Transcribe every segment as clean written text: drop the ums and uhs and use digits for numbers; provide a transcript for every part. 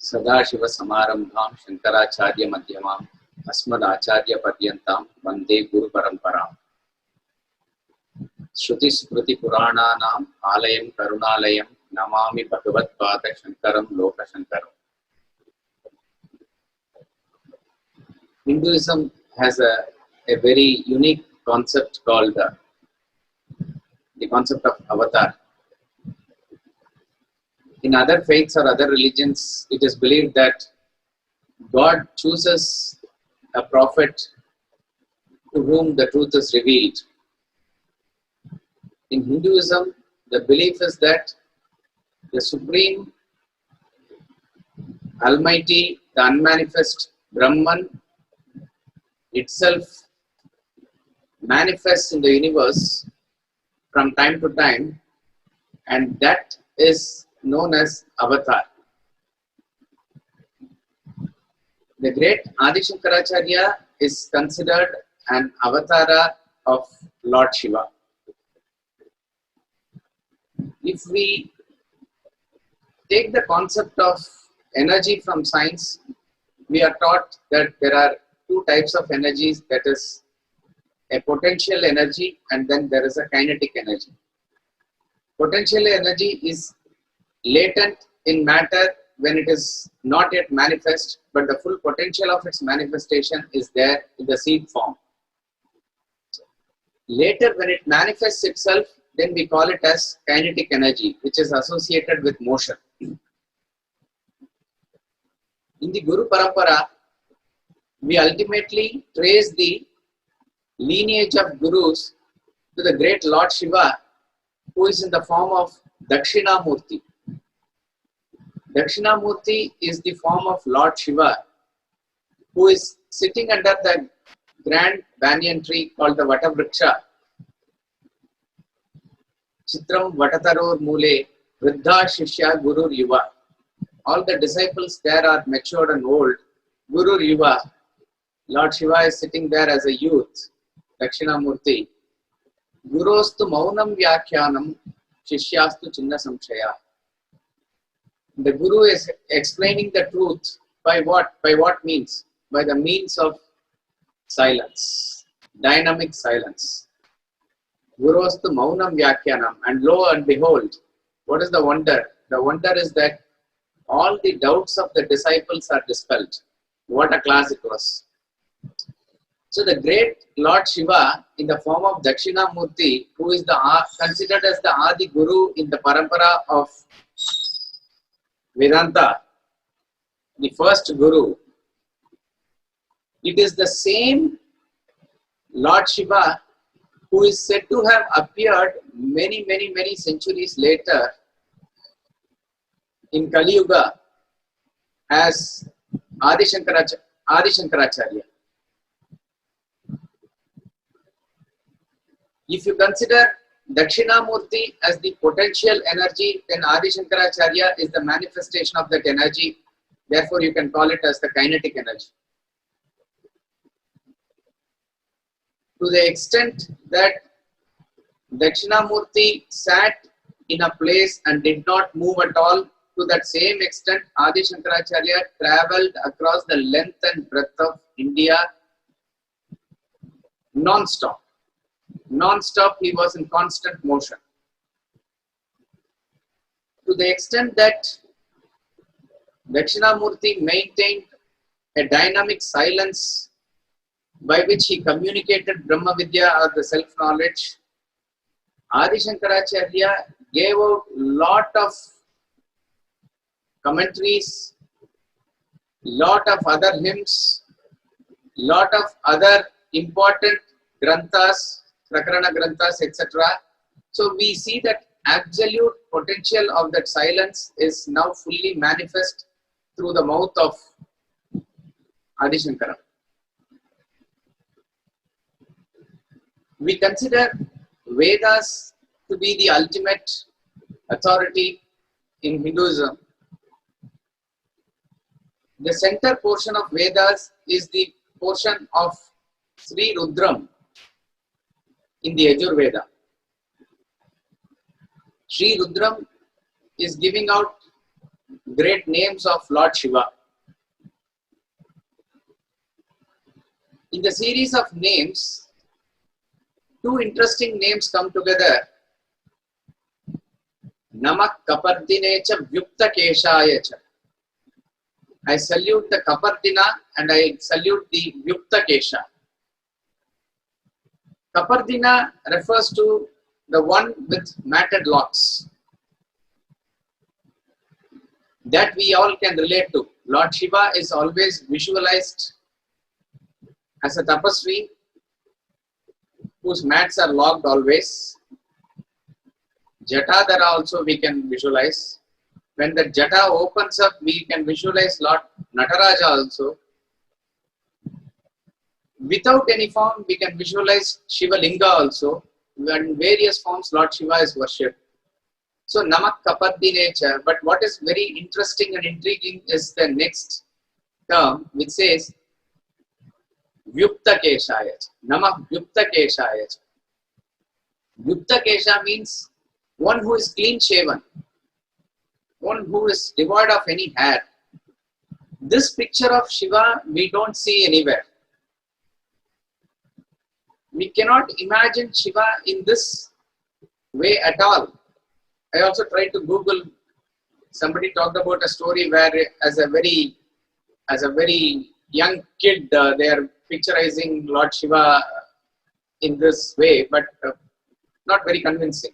सदाशिवसमारम्भां शङ्कराचार्यमध्यमाम् अस्मदाचार्यपर्यन्तां वन्दे गुरुपरम्पराम्। श्रुतिस्मृतिपुराणानाम् आलयं करुणालयं Namami भगवत्पादशङ्करं लोकशङ्करम्। Hinduism has a very unique concept called the concept of avatar. In other faiths or other religions, it is believed that God chooses a prophet to whom the truth is revealed. In Hinduism, the belief is that the Supreme, Almighty, the unmanifest Brahman itself manifests in the universe from time to time, and that is known as avatar. The great Adi Shankaracharya is considered an avatara of Lord Shiva. If we take the concept of energy from science, we are taught that there are two types of energies, that is a potential energy and then there is a kinetic energy. Potential energy is latent in matter when it is not yet manifest, but the full potential of its manifestation is there in the seed form. Later, when it manifests itself, then we call it as kinetic energy, which is associated with motion. In the Guru Parampara, we ultimately trace the lineage of Gurus to the great Lord Shiva, who is in the form of Dakshinamurti. Dakshinamurti is the form of Lord Shiva, who is sitting under the grand banyan tree called the Vatavriksha. Chitram Vatataror Mule Vriddha Shishya Guru Yuva. All the disciples there are matured and old. Guru Yuva, Lord Shiva is sitting there as a youth, Dakshinamurti. Gurostu Maunam Vyakhyanam Shishyastu Chinna Samshaya. The Guru is explaining the truth by what? By what means? By the means of silence, dynamic silence. Gurostu Maunam Vyakhyanam. And lo and behold, what is the wonder? The wonder is that all the doubts of the disciples are dispelled. What a class it was. So the great Lord Shiva in the form of Dakshinamurti, who is considered as the Adi Guru in the Parampara of Vedanta, the first Guru, it is the same Lord Shiva who is said to have appeared many centuries later in Kali Yuga as Adi Shankaracharya. If you consider Dakshinamurti as the potential energy, then Adi Shankaracharya is the manifestation of that energy. Therefore, you can call it as the kinetic energy. To the extent that Dakshinamurti sat in a place and did not move at all, to that same extent, Adi Shankaracharya travelled across the length and breadth of India non-stop. Non-stop, he was in constant motion. To the extent that Dakshinamurti maintained a dynamic silence by which he communicated Brahma Vidya or the self-knowledge, Adi Shankaracharya gave out lot of commentaries, lot of other hymns, lot of other important granthas, Prakarana granthas, etc. So we see that absolute potential of that silence is now fully manifest through the mouth of Adi Shankara. We consider Vedas to be the ultimate authority in Hinduism. The center portion of Vedas is the portion of Sri Rudram in the Yajur Veda. Sri Rudram is giving out great names of Lord Shiva. In the series of names, two interesting names come together. Namak Kapardine cha Vyukta Keshaya cha. I salute the Kapardina and I salute the Vyukta Kesha. Kapardina refers to the one with matted locks. That we all can relate to. Lord Shiva is always visualized as a tapasvi whose mats are locked always. Jatadhara also we can visualize. When the jata opens up, we can visualize Lord Nataraja also. Without any form, we can visualize Shiva Linga also. In various forms, Lord Shiva is worshipped. So, Namak Kapadi nature. But what is very interesting and intriguing is the next term, which says Vyukta Keshaya. Namak Vyukta Keshaya. Vyukta Kesha means one who is clean shaven, one who is devoid of any hair. This picture of Shiva we don't see anywhere. We cannot imagine Shiva in this way at all. I also tried to Google. Somebody talked about a story where, as a very young kid, they are picturizing Lord Shiva in this way, but not very convincing.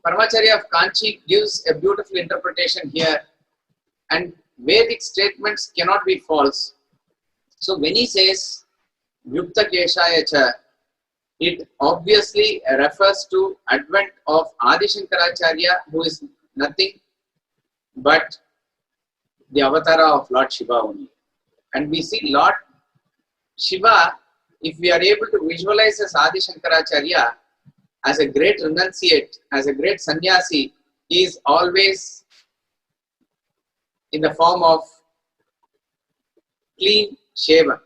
Paramacharya of Kanchi gives a beautiful interpretation here, and Vedic statements cannot be false. So when he says Vyukta Keshaya cha, it obviously refers to advent of Adi Shankaracharya, who is nothing but the avatara of Lord Shiva only. And we see Lord Shiva, if we are able to visualize as Adi Shankaracharya, as a great renunciate, as a great sannyasi, he is always in the form of clean shaven.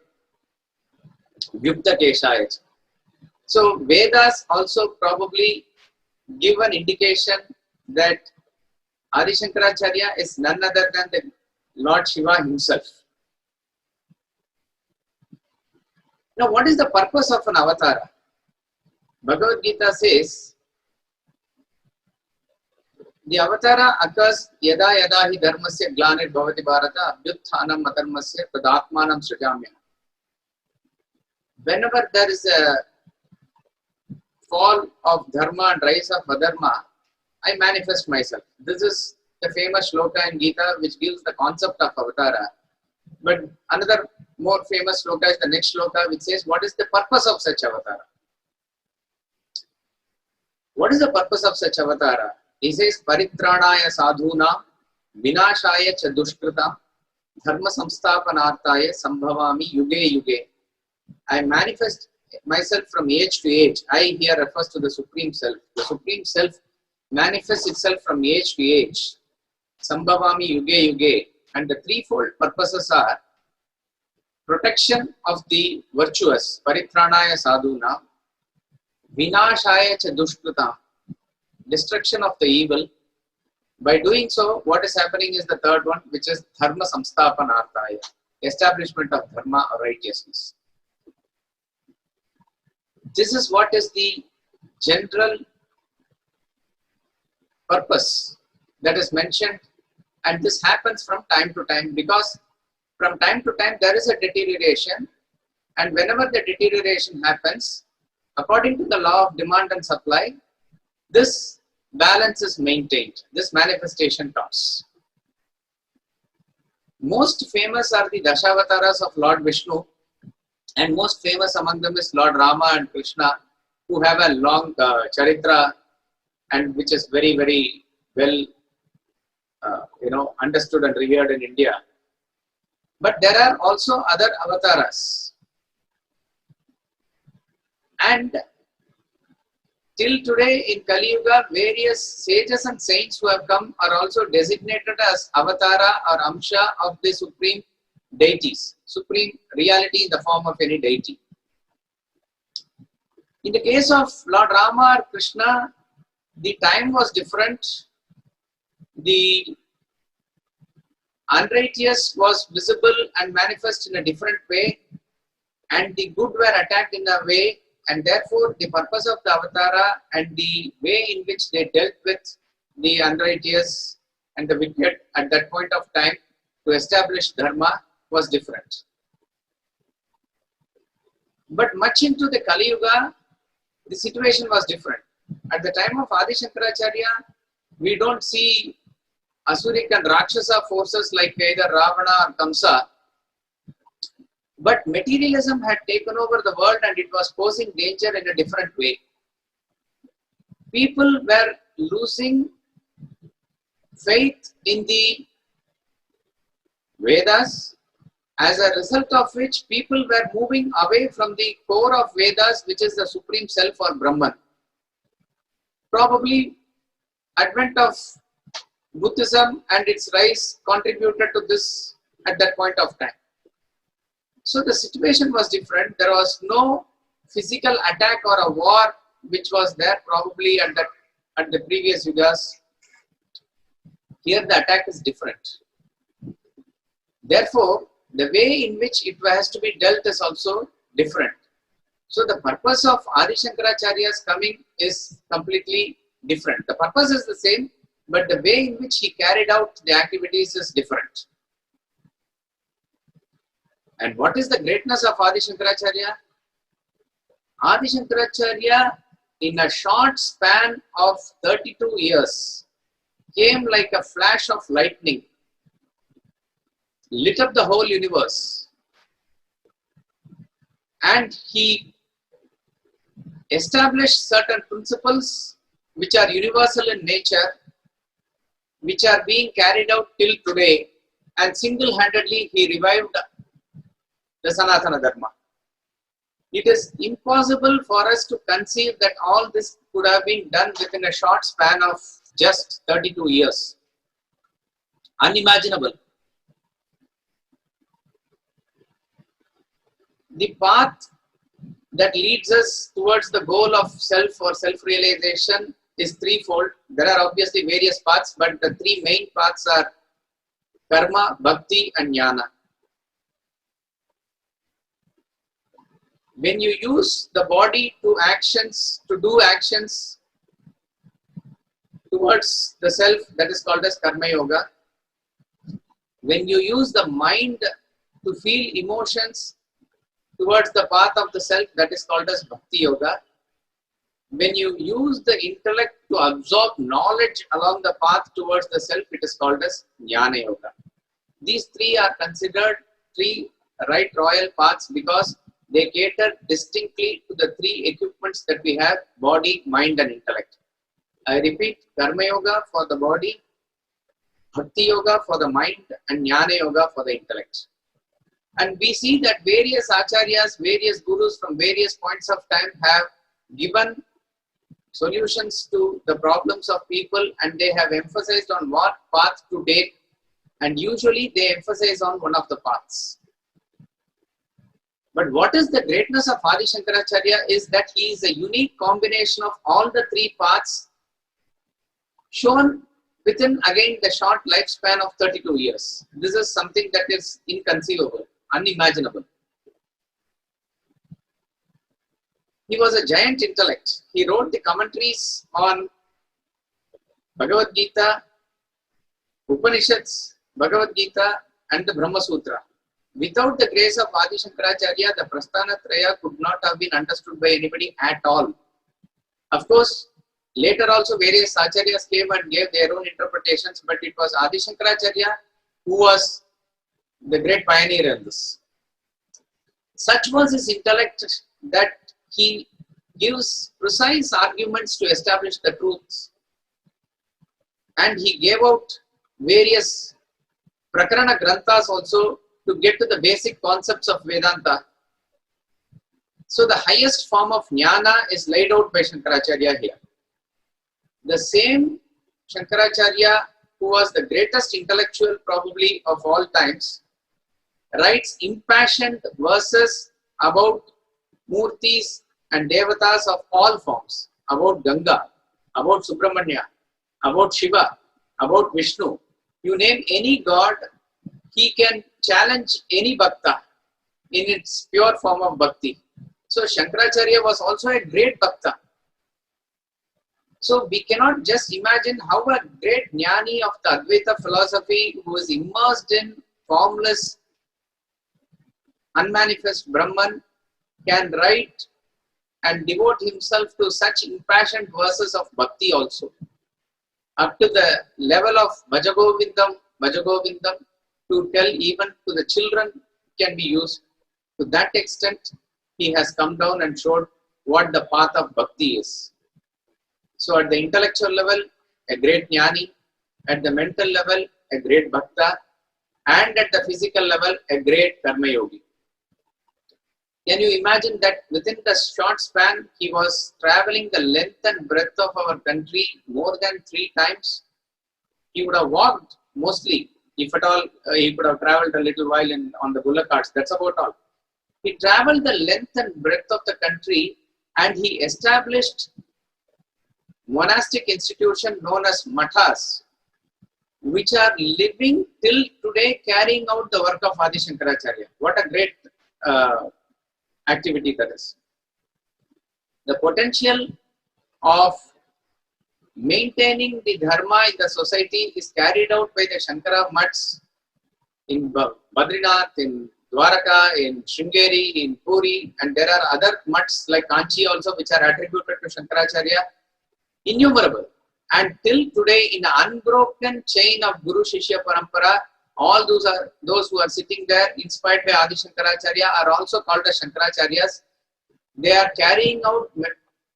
Vyukta Keshaya. So Vedas also probably give an indication that Adi Shankaracharya is none other than the Lord Shiva himself. Now, what is the purpose of an avatara? Bhagavad Gita says, the avatara occurs yada yada hi dharmasya glanir bhavati bharata abhyutthanam adharmasya tadatmanam srijamya. Whenever there is a fall of dharma and rise of adharma, I manifest myself. This is the famous shloka in Gita which gives the concept of avatara. But another more famous shloka is the next shloka which says, what is the purpose of such avatara? What is the purpose of such avatara? He says, Paritranaya sadhuna, vinashaya cha dushkrita, dharma samsthapanarthaya sambhavami yuge yuge. I manifest myself from age to age. I here refers to the Supreme Self. The Supreme Self manifests itself from age to age. Sambhavami yuge yuge. And the threefold purposes are protection of the virtuous, Paritranaya sadhuna, vinashaya cha dushkrita, destruction of the evil. By doing so, what is happening is the third one, which is dharma samsthapanarthaya, establishment of dharma or righteousness. This is what is the general purpose that is mentioned, and this happens from time to time because from time to time there is a deterioration, and whenever the deterioration happens, according to the law of demand and supply, this balance is maintained, this manifestation comes. Most famous are the Dashavataras of Lord Vishnu, and most famous among them is Lord Rama and Krishna, who have a long charitra and which is very, very well understood and revered in India. But there are also other avatars. And till today in Kali Yuga, various sages and saints who have come are also designated as avatara or amsha of the supreme deities, supreme reality in the form of any deity. In the case of Lord Rama or Krishna, the time was different the unrighteous was visible and manifest in a different way, and the good were attacked in a way, and therefore the purpose of the avatara and the way in which they dealt with the unrighteous and the wicked at that point of time to establish dharma was different. But much into the Kali Yuga, the situation was different. At the time of Adi Shankaracharya, we don't see Asuric and Rakshasa forces like either Ravana or Kamsa, but materialism had taken over the world and it was posing danger in a different way. People were losing faith in the Vedas, as a result of which people were moving away from the core of Vedas, which is the Supreme Self or Brahman. Probably advent of Buddhism and its rise contributed to this at that point of time. So the situation was different. There was no physical attack or a war which was there probably at the previous yugas. Here the attack is different. Therefore, the way in which it has to be dealt is also different. So the purpose of Adi Shankaracharya's coming is completely different. The purpose is the same, but the way in which he carried out the activities is different. And what is the greatness of Adi Shankaracharya? Adi Shankaracharya, in a short span of 32 years, came like a flash of lightning, lit up the whole universe, and he established certain principles which are universal in nature, which are being carried out till today, and single-handedly he revived the Sanatana Dharma. It is impossible for us to conceive that all this could have been done within a short span of just 32 years. Unimaginable. The path that leads us towards the goal of self or self-realization is threefold. There are obviously various paths, but the three main paths are karma, bhakti and jnana. When you use the body to do actions towards the self, that is called as karma yoga. When you use the mind to feel emotions towards the path of the self, that is called as bhakti yoga. When you use the intellect to absorb knowledge along the path towards the self, it is called as jnana yoga. These three are considered three right royal paths because they cater distinctly to the three equipments that we have: body, mind and intellect. I repeat, karma yoga for the body, bhakti yoga for the mind and jnana yoga for the intellect. And we see that various acharyas, various gurus from various points of time have given solutions to the problems of people, and they have emphasized on what path to take, and usually they emphasize on one of the paths. But what is the greatness of Adi Shankaracharya is that he is a unique combination of all the three paths shown within again the short lifespan of 32 years. This is something that is inconceivable, unimaginable. He was a giant intellect. He wrote the commentaries on Bhagavad Gita, Upanishads, Bhagavad Gita and the Brahma Sutra. Without the grace of Adi Shankaracharya, the Prasthana Traya could not have been understood by anybody at all. Of course, later also various acharyas came and gave their own interpretations, but it was Adi Shankaracharya who was the great pioneer in this. Such was his intellect that he gives precise arguments to establish the truths. And he gave out various Prakarana Granthas also to get to the basic concepts of Vedanta. So the highest form of jnana is laid out by Shankaracharya here. The same Shankaracharya, who was the greatest intellectual probably of all times, writes impassioned verses about Murtis and Devatas of all forms, about Ganga, about Subramanya, about Shiva, about Vishnu. You name any god, he can challenge any bhakta in its pure form of bhakti. So Shankaracharya was also a great bhakta. So we cannot just imagine how a great jnani of the Advaita philosophy, who is immersed in formless, unmanifest Brahman, can write and devote himself to such impassioned verses of bhakti also, up to the level of Bhajagovindam, Bhajagovindam, to tell even to the children can be used. To that extent, he has come down and showed what the path of bhakti is. So at the intellectual level, a great jnani, at the mental level, a great bhakta, and at the physical level, a great karma yogi. Can you imagine that within the short span, he was traveling the length and breadth of our country more than 3 times? He would have walked mostly, if at all, he could have traveled a little while on the bullock carts. That's about all. He traveled the length and breadth of the country, and he established monastic institution known as mathas, which are living till today, carrying out the work of Adi Shankaracharya. What a great activity that is. The potential of maintaining the dharma in the society is carried out by the Shankara Mats in Badrinath, in Dwaraka, in Sringeri, in Puri, and there are other mats like Kanchi also, which are attributed to Shankaracharya, innumerable. And till today, in an unbroken chain of Guru Shishya Parampara, all those who are sitting there, inspired by Adi Shankaracharya, are also called as Shankaracharyas. They are carrying out,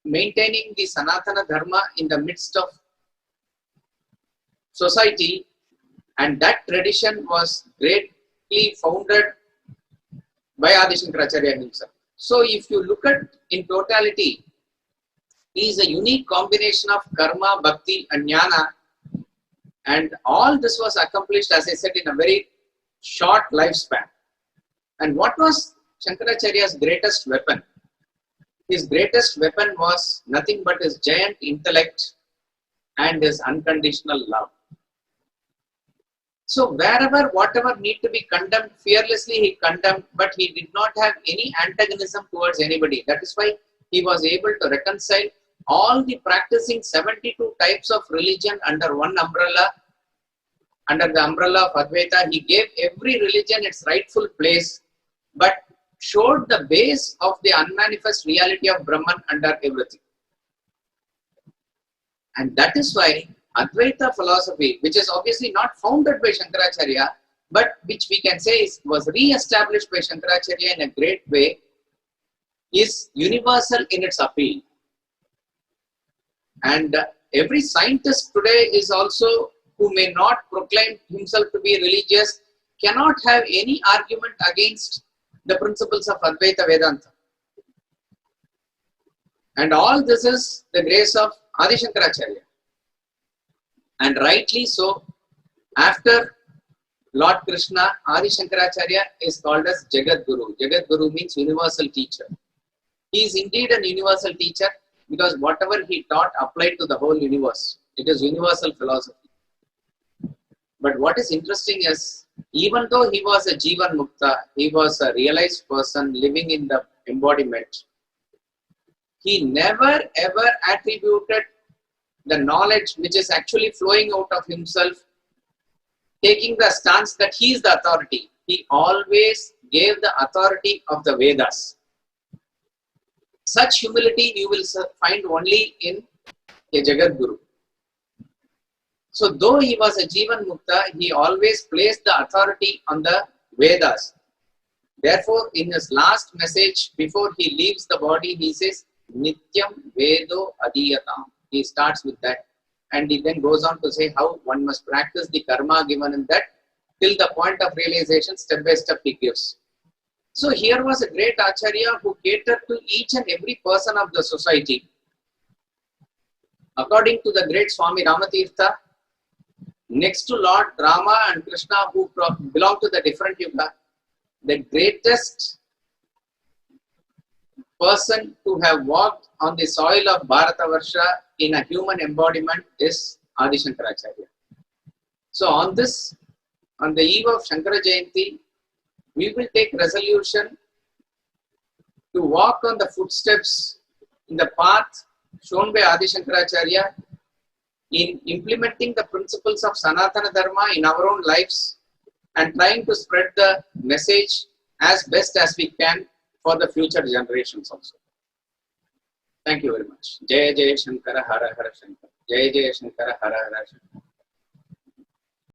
maintaining the Sanatana Dharma in the midst of society, and that tradition was greatly founded by Adi Shankaracharya himself. So if you look at in totality, he is a unique combination of karma, bhakti and jnana, and all this was accomplished, as I said, in a very short lifespan. And what was Shankaracharya's greatest weapon? His greatest weapon was nothing but his giant intellect and his unconditional love. So wherever, whatever need to be condemned, fearlessly he condemned, but he did not have any antagonism towards anybody. That is why he was able to reconcile all the practicing 72 types of religion under one umbrella, under the umbrella of Advaita. He gave every religion its rightful place, but showed the base of the unmanifest reality of Brahman under everything. And that is why Advaita philosophy, which is obviously not founded by Shankaracharya, but which we can say was re-established by Shankaracharya in a great way, is universal in its appeal. And every scientist today is also, who may not proclaim himself to be religious, cannot have any argument against the principles of Advaita Vedanta. And all this is the grace of Adi Shankaracharya. And rightly so, after Lord Krishna, Adi Shankaracharya is called as Jagat Guru. Jagat Guru means universal teacher. He is indeed an universal teacher, because whatever he taught applied to the whole universe. It is universal philosophy. But what is interesting is, even though he was a Jivan Mukta, he was a realized person living in the embodiment, he never ever attributed the knowledge which is actually flowing out of himself, taking the stance that he is the authority. He always gave the authority of the Vedas. Such humility you will find only in a Jagat Guru. So though he was a Jivan Mukta, he always placed the authority on the Vedas. Therefore, in his last message, before he leaves the body, he says, Nityam Vedo Adiyatam. He starts with that. And he then goes on to say how one must practice the karma given in that, till the point of realization, step by step he gives. So here was a great Acharya who catered to each and every person of the society. According to the great Swami Ramatirtha, next to Lord Rama and Krishna, who belong to the different yuga, the greatest person to have walked on the soil of Bharatavarsha in a human embodiment is Adi Shankaracharya. So on this, on the eve of Shankara Jayanti, we will take resolution to walk on the footsteps in the path shown by Adi Shankaracharya in implementing the principles of Sanatana Dharma in our own lives and trying to spread the message as best as we can for the future generations also. Thank you very much. Jai Jai Shankara Hara Hara Shankara. Jai Jai Shankara Hara Hara Shankara.